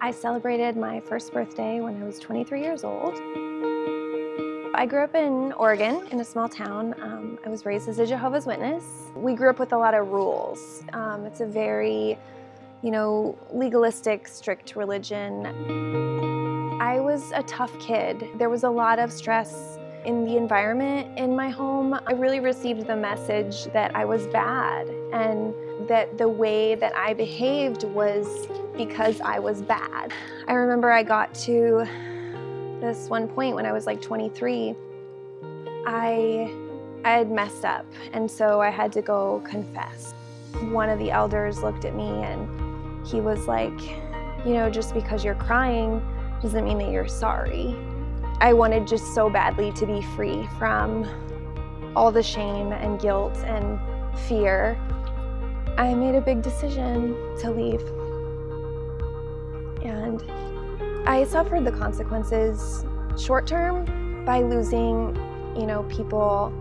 I celebrated my first birthday when I was 23 years old. I grew up in Oregon in a small town. I was raised as a Jehovah's Witness. We grew up with a lot of rules. It's a very, legalistic, strict religion. I was a tough kid. There was a lot of stress in the environment in my home. I really received the message that I was bad and that the way that I behaved was because I was bad. I remember I got to this one point when I was like 23, I had messed up, and so I had to go confess. One of the elders looked at me and he was like, just because you're crying doesn't mean that you're sorry. I wanted just so badly to be free from all the shame and guilt and fear. I made a big decision to leave. And I suffered the consequences short term by losing, people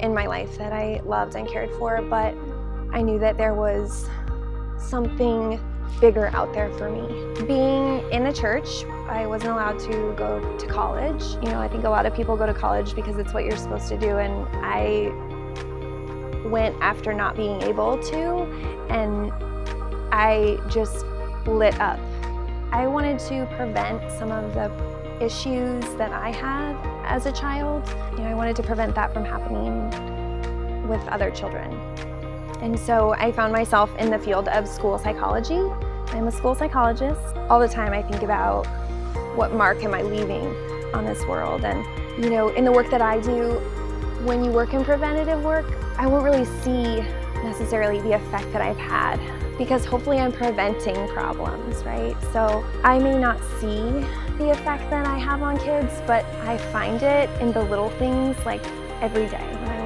in my life that I loved and cared for, but I knew that there was something bigger out there for me. Being in a church, I wasn't allowed to go to college. I think a lot of people go to college because it's what you're supposed to do, and I went after not being able to, and I just lit up. I wanted to prevent some of the issues that I had as a child. I wanted to prevent that from happening with other children. And so I found myself in the field of school psychology. I'm a school psychologist. All the time I think about what mark am I leaving on this world. And in the work that I do, when you work in preventative work, I won't really see necessarily the effect that I've had, because hopefully I'm preventing problems, right? So I may not see the effect that I have on kids, but I find it in the little things, like every day when I